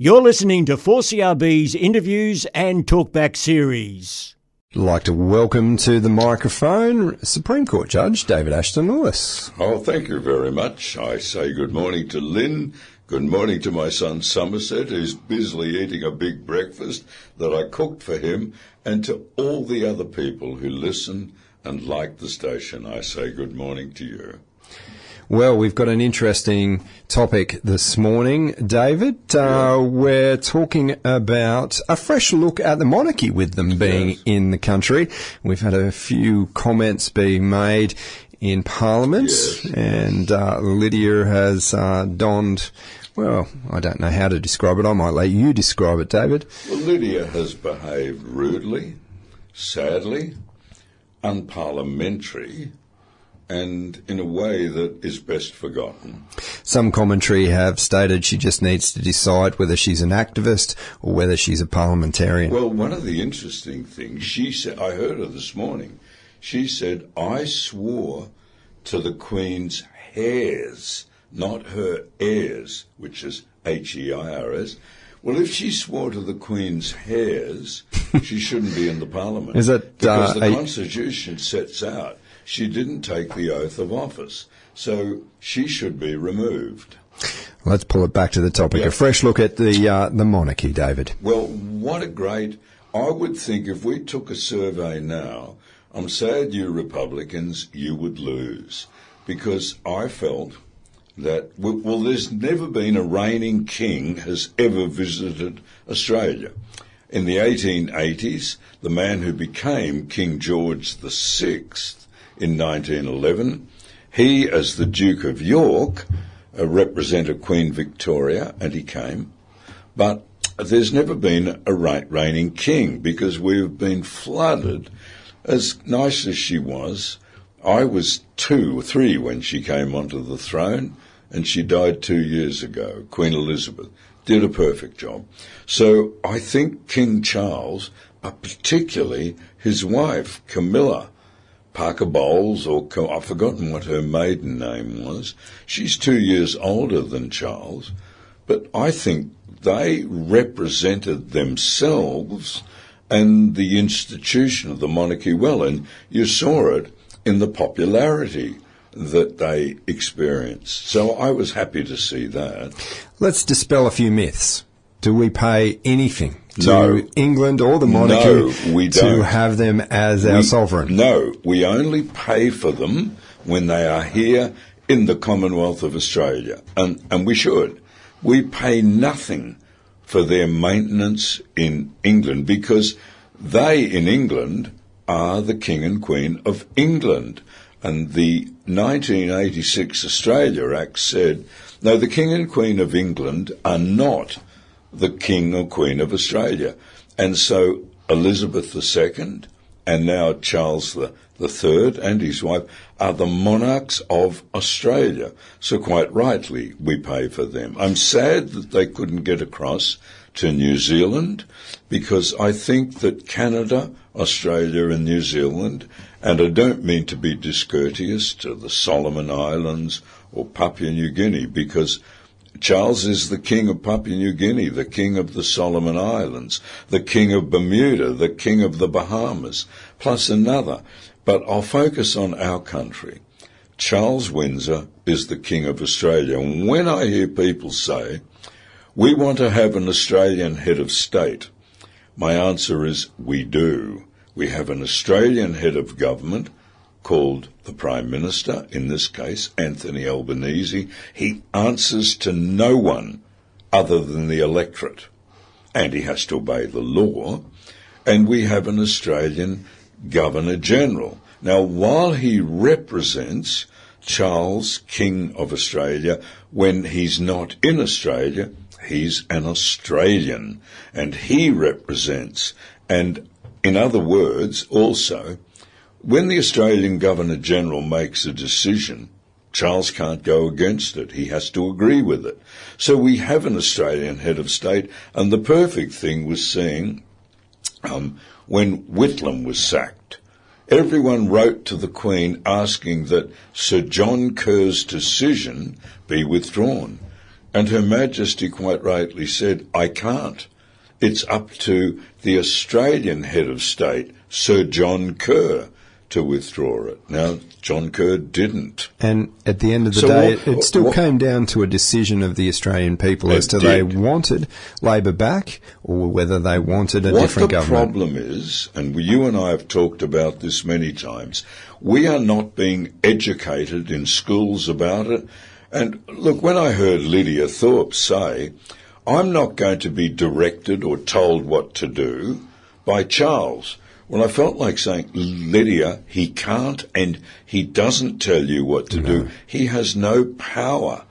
You're listening to 4CRB's interviews and talkback series. I'd like to welcome to the microphone Supreme Court Judge David Ashton Lewis. Oh, thank you very much. I say good morning to Lynn. Good morning to my son Somerset, who's busily eating a big breakfast that I cooked for him, and to all the other people who listen and like the station. I say good morning to you. Well, we've got an interesting topic this morning, David. We're talking about a fresh look at the monarchy with them being in the country. We've had a few comments being made in Parliament, and Lydia has donned, well, I don't know how to describe it. I might let you describe it, David. Well, Lydia has behaved rudely, sadly, unparliamentary, and in a way that is best forgotten. Some commentary have stated she just needs to decide whether she's an activist or whether she's a parliamentarian. Well, one of the interesting things she said, I heard her this morning, she said, I swore to the Queen's hairs, not her heirs, which is H-E-I-R-S. Well, if she swore to the Queen's hairs, she shouldn't be in the Parliament. Is it, because the Constitution sets out she didn't take the oath of office, so she should be removed. Let's pull it back to the topic. A fresh look at the monarchy, David. Well, what a great... I would think if we took a survey now, I'm sad you Republicans, you would lose, because I felt that, well, there's never been a reigning king has ever visited Australia. In the 1880s, the man who became King George VI in 1911, he, as the Duke of York, represented Queen Victoria, and he came. But there's never been a reigning king, because we've been flooded. As nice as she was, I was 2 or 3 when she came onto the throne, and she died 2 years ago. Queen Elizabeth did a perfect job. So I think King Charles, but particularly his wife, Camilla Parker Bowles, or I've forgotten what her maiden name was. She's 2 years older than Charles, but I think they represented themselves and the institution of the monarchy well, and you saw it in the popularity that they experienced. So I was happy to see that. Let's dispel a few myths. Do we pay anything to England or the monarchy to have them as our sovereign? No, we only pay for them when they are here in the Commonwealth of Australia, and we should. We pay nothing for their maintenance in England, because they in England are the King and Queen of England. And the 1986 Australia Act said, no, the King and Queen of England are not the King or Queen of Australia. And so Elizabeth II and now Charles III and his wife are the monarchs of Australia. So quite rightly, we pay for them. I'm sad that they couldn't get across to New Zealand, because I think that Canada, Australia and New Zealand, and I don't mean to be discourteous to the Solomon Islands or Papua New Guinea, because Charles is the King of Papua New Guinea, the King of the Solomon Islands, the King of Bermuda, the King of the Bahamas, plus another. But I'll focus on our country. Charles Windsor is the King of Australia. And when I hear people say, we want to have an Australian head of state, my answer is we do. We have an Australian head of government called the Prime Minister, in this case, Anthony Albanese. He answers to no one other than the electorate, and he has to obey the law. And we have an Australian Governor-General. Now, while he represents Charles, King of Australia, when he's not in Australia, he's an Australian, and he represents. And in other words, also, when the Australian Governor-General makes a decision, Charles can't go against it. He has to agree with it. So we have an Australian head of state, and the perfect thing was seeing when Whitlam was sacked. Everyone wrote to the Queen asking that Sir John Kerr's decision be withdrawn. And Her Majesty quite rightly said, I can't. It's up to the Australian head of state, Sir John Kerr, to withdraw it. Now, John Kerr didn't. And at the end of the So day, what- it still what- came down to a decision of the Australian people It as to they did. wanted Labor back or whether they wanted a What different the government. problem is, and you and I have talked about this many times, we are not being educated in schools about it. And look, when I heard Lydia Thorpe say, I'm not going to be directed or told what to do by Charles. Well, I felt like saying, Lydia, he can't and he doesn't tell you what to do. He has no power.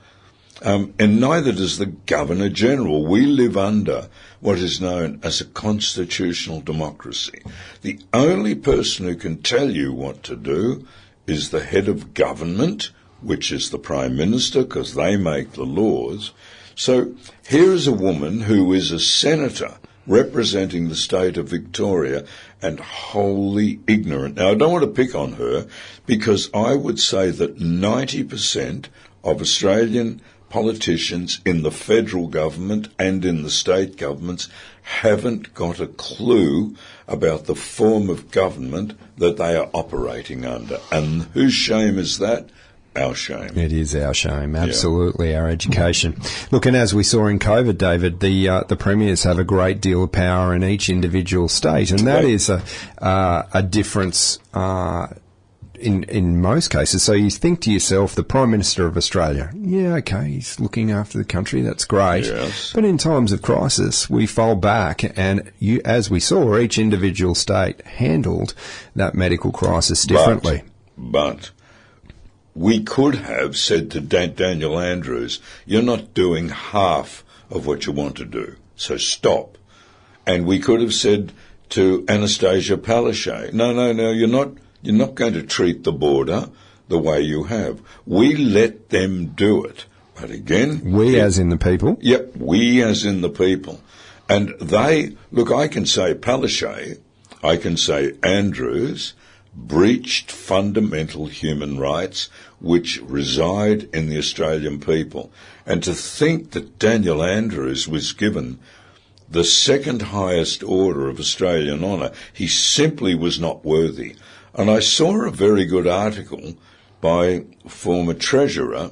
And neither does the Governor-General. We live under what is known as a constitutional democracy. The only person who can tell you what to do is the head of government, which is the Prime Minister, because they make the laws. So here is a woman who is a senator representing the state of Victoria and wholly ignorant. Now, I don't want to pick on her because I would say that 90% of Australian politicians in the federal government and in the state governments haven't got a clue about the form of government that they are operating under. And whose shame is that? Our shame. It is our shame, absolutely, our education. Look, and as we saw in COVID, David, the premiers have a great deal of power in each individual state, and that is a difference in most cases. So you think to yourself, the Prime Minister of Australia, yeah, okay, he's looking after the country, that's great. Yes. But in times of crisis, we fall back, and as we saw, each individual state handled that medical crisis differently. But we could have said to Daniel Andrews, you're not doing half of what you want to do, so stop. And we could have said to Anastasia Palaszczuk, no, you're not going to treat the border the way you have. We let them do it. But again... We as in the people? Yep, we as in the people. And they... Look, I can say Palaszczuk, I can say Andrews breached fundamental human rights which reside in the Australian people. And to think that Daniel Andrews was given the second highest order of Australian honour, he simply was not worthy. And I saw a very good article by former Treasurer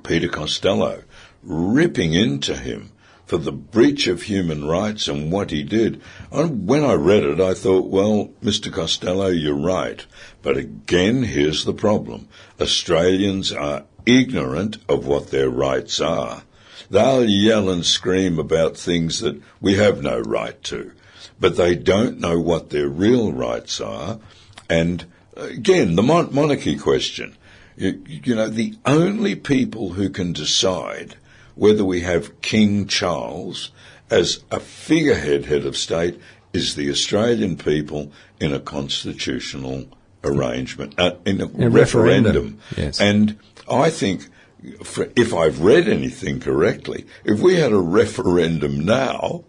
Peter Costello ripping into him for the breach of human rights and what he did. And when I read it, I thought, well, Mr. Costello, you're right. But again, here's the problem. Australians are ignorant of what their rights are. They'll yell and scream about things that we have no right to, but they don't know what their real rights are. And again, the monarchy question. You know, the only people who can decide whether we have King Charles as a figurehead head of state is the Australian people in a constitutional arrangement, in a referendum. Yes. And I think, if I've read anything correctly, if we had a referendum now,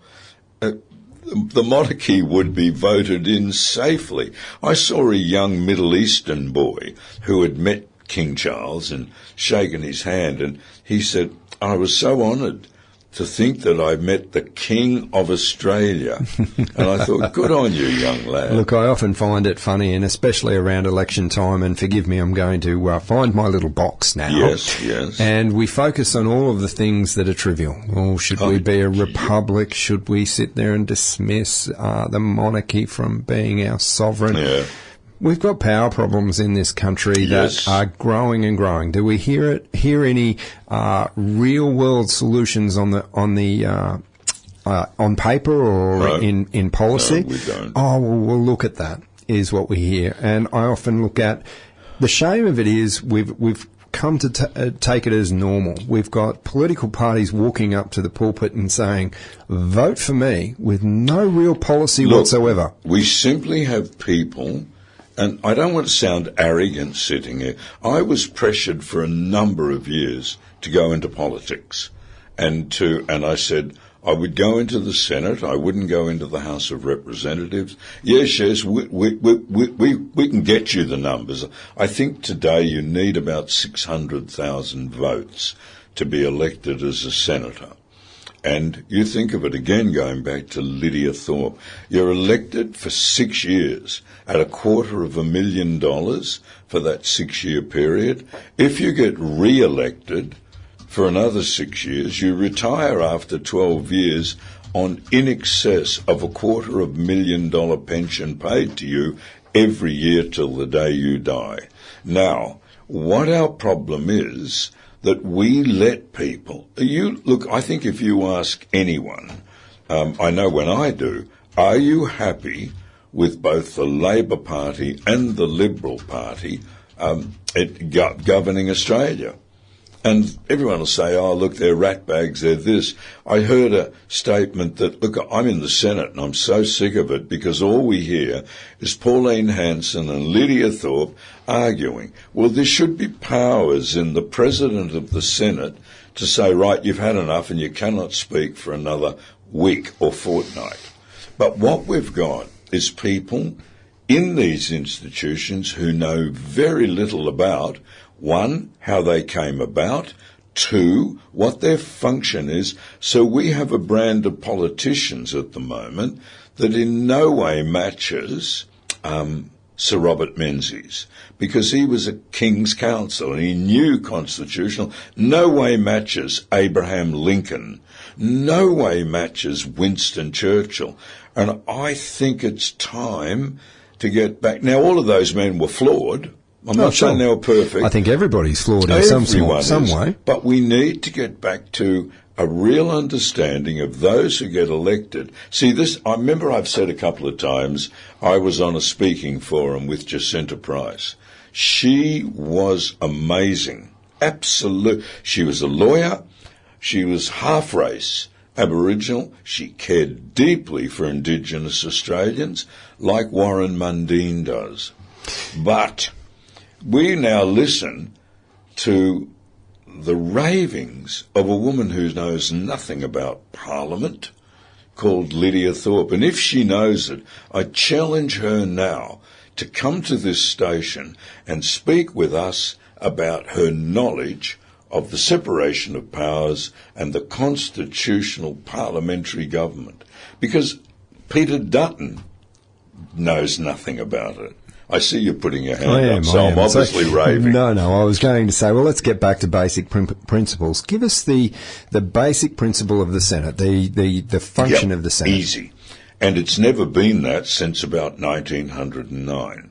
the monarchy would be voted in safely. I saw a young Middle Eastern boy who had met King Charles and shaken his hand, and he said, I was so honoured to think that I met the King of Australia. And I thought, good on you, young lad. Look, I often find it funny, and especially around election time, and forgive me, I'm going to find my little box now. Yes. And we focus on all of the things that are trivial. Oh, should we be a republic? Should we sit there and dismiss the monarchy from being our sovereign? Yeah. We've got power problems in this country Yes. that are growing and growing. Do we hear any real world solutions on paper or No. in policy? No, we don't. Oh, well, we'll look at that, is what we hear. And I often look at, the shame of it is we've come to take it as normal. We've got political parties walking up to the pulpit and saying, vote for me, with no real policy Look, whatsoever. We simply have people, and I don't want to sound arrogant sitting here. I was pressured for a number of years to go into politics, and I said I would go into the Senate. I wouldn't go into the House of Representatives. Yes, we can get you the numbers. I think today you need about 600,000 votes to be elected as a senator. And you think of it again, going back to Lydia Thorpe. You're elected for 6 years at $250,000 for that 6-year period. If you get re-elected for another 6 years, you retire after 12 years on in excess of $250,000 pension paid to you every year till the day you die. Now, what our problem is, that we let people, I think if you ask anyone, I know when I do, are you happy with both the Labor Party and the Liberal Party governing Australia? And everyone will say, oh, look, they're ratbags, they're this. I heard a statement that, look, I'm in the Senate and I'm so sick of it because all we hear is Pauline Hanson and Lydia Thorpe arguing. Well, there should be powers in the President of the Senate to say, right, you've had enough and you cannot speak for another week or fortnight. But what we've got is people in these institutions who know very little about, one, how they came about, two, what their function is. So we have a brand of politicians at the moment that in no way matches Sir Robert Menzies, because he was a King's Counsel and he knew constitutional, no way matches Abraham Lincoln, no way matches Winston Churchill. And I think it's time to get back. Now, all of those men were flawed. I'm not saying they were perfect. I think everybody's flawed in some way. But we need to get back to a real understanding of those who get elected. See, this, I remember I've said a couple of times, I was on a speaking forum with Jacinta Price. She was amazing. Absolute. She was a lawyer. She was half-race Aboriginal. She cared deeply for Indigenous Australians, like Warren Mundine does. But we now listen to the ravings of a woman who knows nothing about Parliament, called Lydia Thorpe. And if she knows it, I challenge her now to come to this station and speak with us about her knowledge of the separation of powers and the constitutional parliamentary government. Because Peter Dutton knows nothing about it. I see you putting your hand up, so I'm obviously raving. No, I was going to say, well, let's get back to basic principles. Give us the basic principle of the Senate, the function of the Senate. Easy. And it's never been that since about 1909.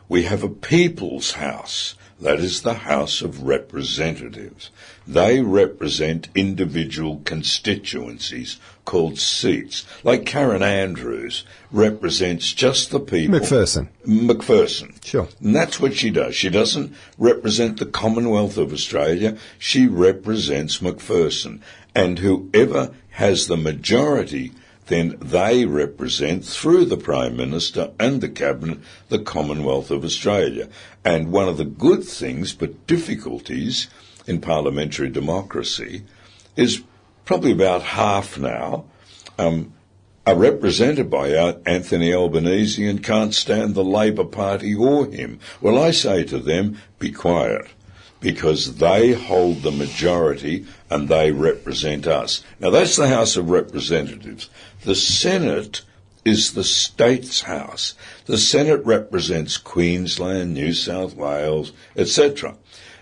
We have a People's House. That is the House of Representatives. They represent individual constituencies called seats. Like Karen Andrews represents just the people. McPherson. Sure. And that's what she does. She doesn't represent the Commonwealth of Australia. She represents McPherson. And whoever has the majority, then they represent, through the Prime Minister and the Cabinet, the Commonwealth of Australia. And one of the good things, but difficulties, in parliamentary democracy is probably about half now are represented by Anthony Albanese and can't stand the Labor Party or him. Well, I say to them, be quiet, because they hold the majority and they represent us. Now, that's the House of Representatives. The Senate is the state's house. The Senate represents Queensland, New South Wales, etc.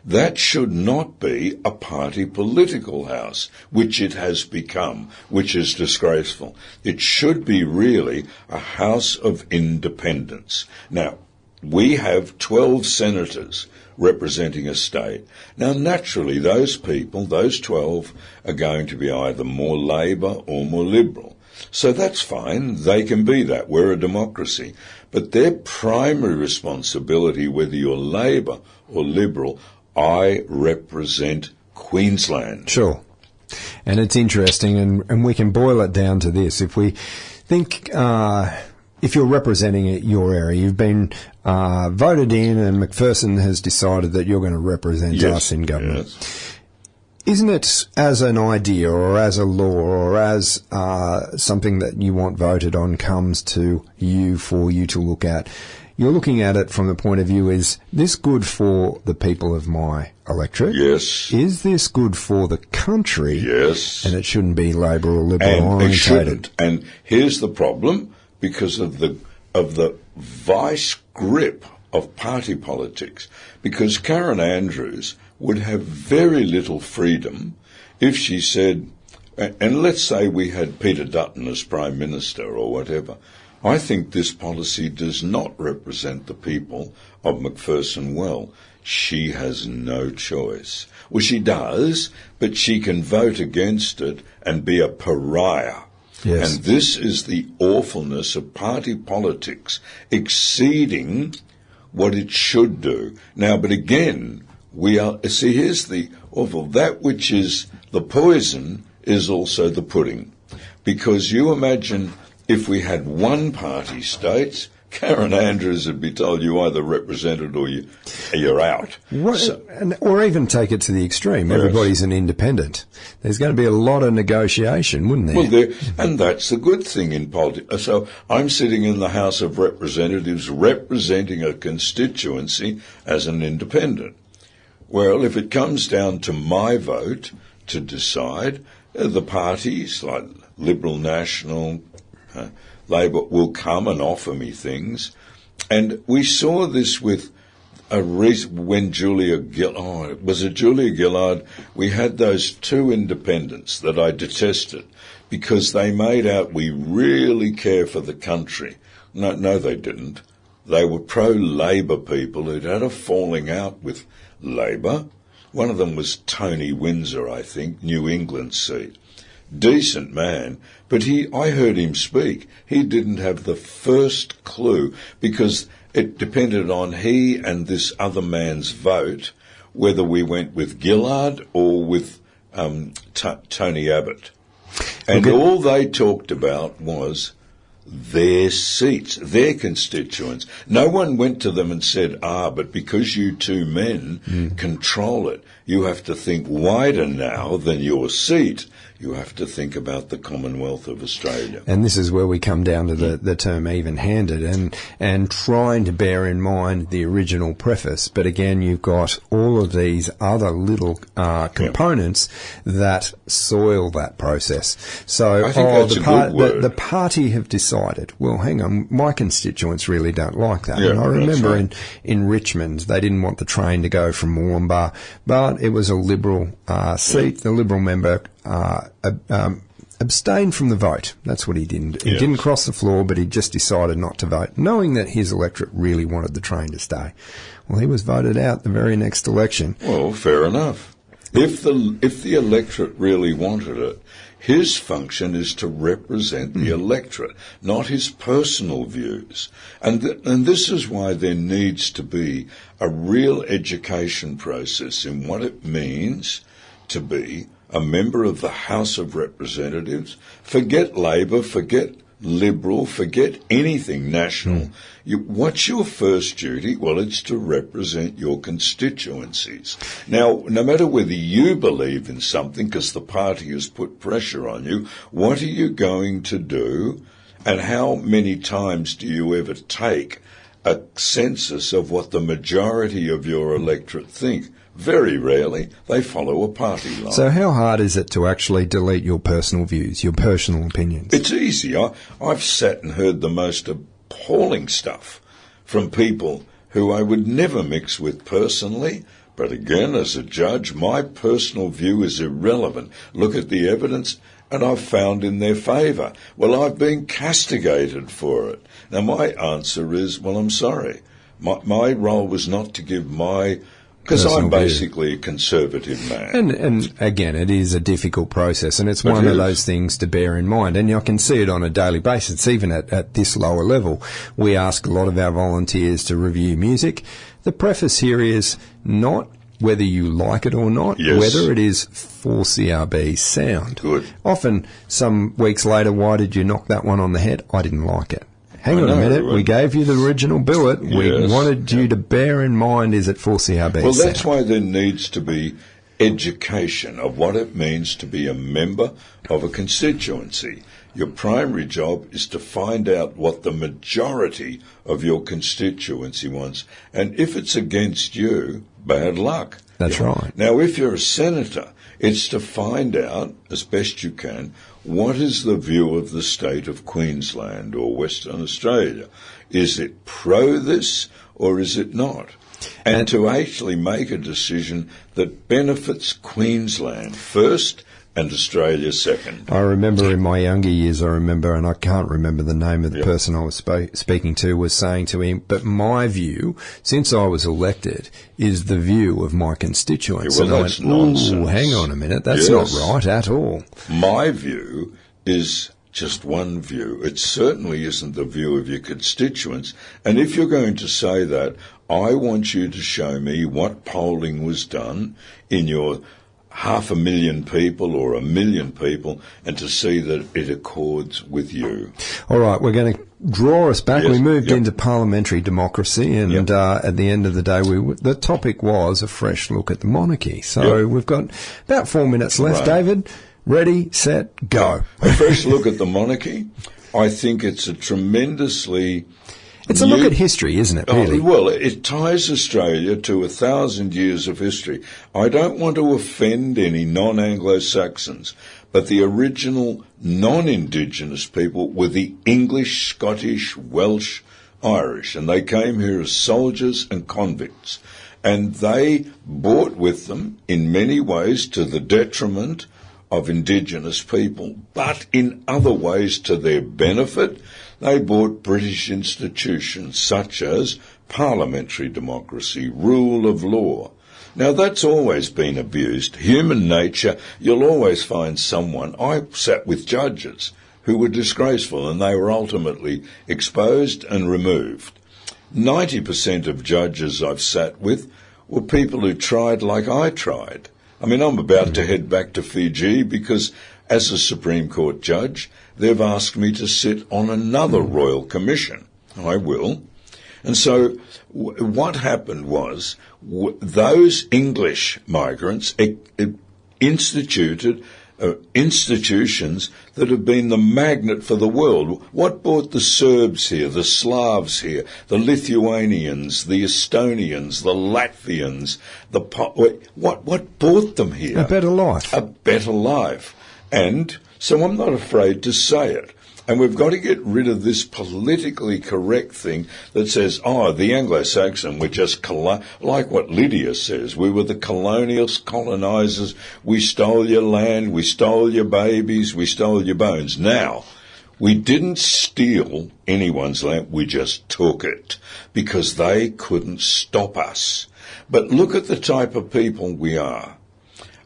That should not be a party political house, which it has become, which is disgraceful. It should be really a house of independence. Now, we have 12 senators representing a state. Now, naturally, those people, those 12, are going to be either more Labor or more Liberal. So that's fine. They can be that. We're a democracy. But their primary responsibility, whether you're Labor or Liberal, I represent Queensland. Sure. And it's interesting, and we can boil it down to this. If we think, if you're representing your area, you've been voted in and McPherson has decided that you're going to represent us in government. Yes. Isn't it, as an idea or as a law or as something that you want voted on comes to you for you to look at, you're looking at it from the point of view, is this good for the people of my electorate? Yes. Is this good for the country? Yes. And it shouldn't be Labor or Liberal And orientated. it shouldn't. And here's the problem, because of the vice grip of party politics. Because Karen Andrews would have very little freedom if she said, and let's say we had Peter Dutton as Prime Minister or whatever, I think this policy does not represent the people of Macpherson well. She has no choice. Well, she does, but she can vote against it and be a pariah. Yes. And this is the awfulness of party politics exceeding what it should do. Now, but again, here's the awful, that which is the poison is also the pudding. Because you imagine if we had one-party states, Karen Andrews would be told you either represent it or you're out. Or even take it to the extreme. Yes. Everybody's an independent. There's going to be a lot of negotiation, wouldn't there? Well, and that's the good thing in politics. So I'm sitting in the House of Representatives representing a constituency as an independent. Well, if it comes down to my vote to decide, the parties like Liberal, National, Labor will come and offer me things. And we saw this with when Julia Gillard, was it Julia Gillard? We had those two independents that I detested because they made out we really care for the country. No, they didn't. They were pro-Labor people who'd had a falling out with Labor. One of them was Tony Windsor, I think, New England seat. Decent man, but I heard him speak. He didn't have the first clue because it depended on he and this other man's vote, whether we went with Gillard or with Tony Abbott. And all they talked about was their seats, their constituents. No one went to them and said, but because you two men control it, you have to think wider now than your seat. You have to think about the Commonwealth of Australia. And this is where we come down to the term even-handed and trying to bear in mind the original preface. But again, you've got all of these other little components that soil that process. So I think that's a good word. The party have decided, well, hang on, my constituents really don't like that. Yeah, and I remember right. in Richmond, they didn't want the train to go from Moranbah, but it was a Liberal seat. The Liberal member abstained from the vote. That's what he did. He didn't cross the floor, but he just decided not to vote, knowing that his electorate really wanted the train to stay. Well, he was voted out the very next election. Well, fair enough. If the electorate really wanted it, his function is to represent the electorate, not his personal views. And this is why there needs to be a real education process in what it means to be a member of the House of Representatives. Forget Labor, forget Liberal, forget anything national. What's your first duty? Well, it's to represent your constituencies. Now, no matter whether you believe in something, because the party has put pressure on you, what are you going to do? And how many times do you ever take a census of what the majority of your electorate think? Very rarely. They follow a party line. So how hard is it to actually delete your personal views, your personal opinions? It's easy. I've sat and heard the most appalling stuff from people who I would never mix with personally. But again, as a judge, my personal view is irrelevant. Look at the evidence, and I've found in their favour. Well, I've been castigated for it. Now, my answer is, well, I'm sorry. My role was not to give my... Because I'm basically a conservative man. And again, it is a difficult process, and it's one of those things to bear in mind. And I can see it on a daily basis, even at this lower level. We ask a lot of our volunteers to review music. The preface here is not whether you like it or not, whether it is 4CRB sound. Good. Often, some weeks later, why did you knock that one on the head? I didn't like it. Hang on a minute, we gave you the original billet. We wanted you to bear in mind, is it 4CRB? Well, that's why there needs to be education of what it means to be a member of a constituency. Your primary job is to find out what the majority of your constituency wants. And if it's against you, bad luck. That's right. Now, if you're a senator, it's to find out, as best you can, what is the view of the state of Queensland or Western Australia. Is it pro this or is it not? And to actually make a decision that benefits Queensland first and Australia second. I remember in my younger years, and I can't remember the name of the person I was speaking to, was saying to him, but my view, since I was elected, is the view of my constituents. Yeah, well, and that's I went, nonsense. ooh, hang on a minute, that's not right at all. My view is just one view. It certainly isn't the view of your constituents. And if you're going to say that, I want you to show me what polling was done in your 500,000 people or 1 million people, and to see that it accords with you. All right, we're going to draw us back. Yes, We moved into parliamentary democracy, and at the end of the day, the topic was a fresh look at the monarchy. So we've got about 4 minutes left, Right. David. Ready, set, go. A fresh look at the monarchy. I think it's a tremendously... It's a look at history, isn't it, really? Well, it ties Australia to 1,000 years of history. I don't want to offend any non-Anglo-Saxons, but the original non-Indigenous people were the English, Scottish, Welsh, Irish, and they came here as soldiers and convicts. And they brought with them, in many ways, to the detriment of Indigenous people, but in other ways to their benefit, they brought British institutions such as parliamentary democracy, rule of law. Now, that's always been abused. Human nature, you'll always find someone. I sat with judges who were disgraceful, and they were ultimately exposed and removed. 90% of judges I've sat with were people who tried like I tried. I mean, I'm about to head back to Fiji because, as a Supreme Court judge, they've asked me to sit on another royal commission. I will. And so what happened was those English migrants instituted institutions that have been the magnet for the world. What brought the Serbs here, the Slavs here, the Lithuanians, the Estonians, the Latvians, what brought them here? A better life. A better life. And so I'm not afraid to say it. And we've got to get rid of this politically correct thing that says, the Anglo-Saxon were just, like what Lydia says, we were the colonisers, we stole your land, we stole your babies, we stole your bones. Now, we didn't steal anyone's land, we just took it, because they couldn't stop us. But look at the type of people we are.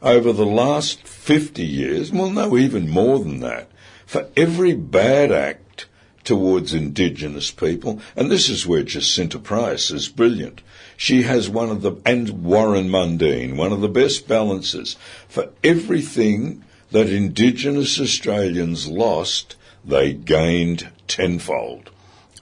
Over the last 50 years, well, no, even more than that, for every bad act towards Indigenous people, and this is where Jacinta Price is brilliant. She has and Warren Mundine, one of the best balances. For everything that Indigenous Australians lost, they gained tenfold.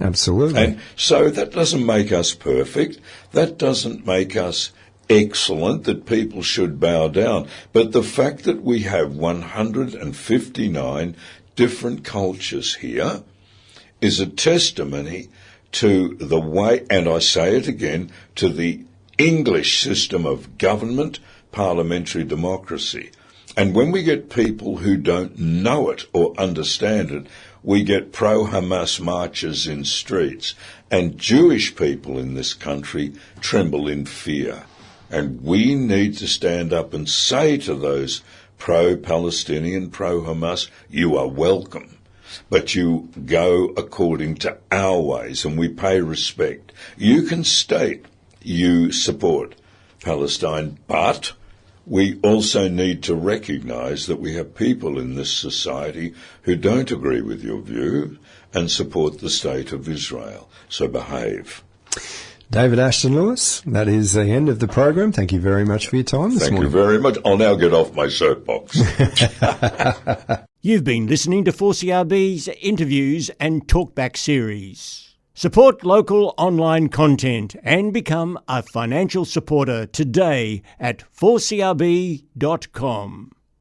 Absolutely. And so that doesn't make us perfect. That doesn't make us excellent, that people should bow down. But the fact that we have 159 different cultures here is a testimony to the way, and I say it again, to the English system of government, parliamentary democracy. And when we get people who don't know it or understand it, we get pro-Hamas marches in streets, and Jewish people in this country tremble in fear. And we need to stand up and say to those pro-Palestinian, pro-Hamas, you are welcome, but you go according to our ways, and we pay respect. You can state you support Palestine, but we also need to recognise that we have people in this society who don't agree with your view and support the state of Israel. So behave. David Ashton-Lewis, that is the end of the program. Thank you very much for your time this morning. Thank you very much. I'll now get off my soapbox. You've been listening to 4CRB's Interviews and Talkback series. Support local online content and become a financial supporter today at 4CRB.com.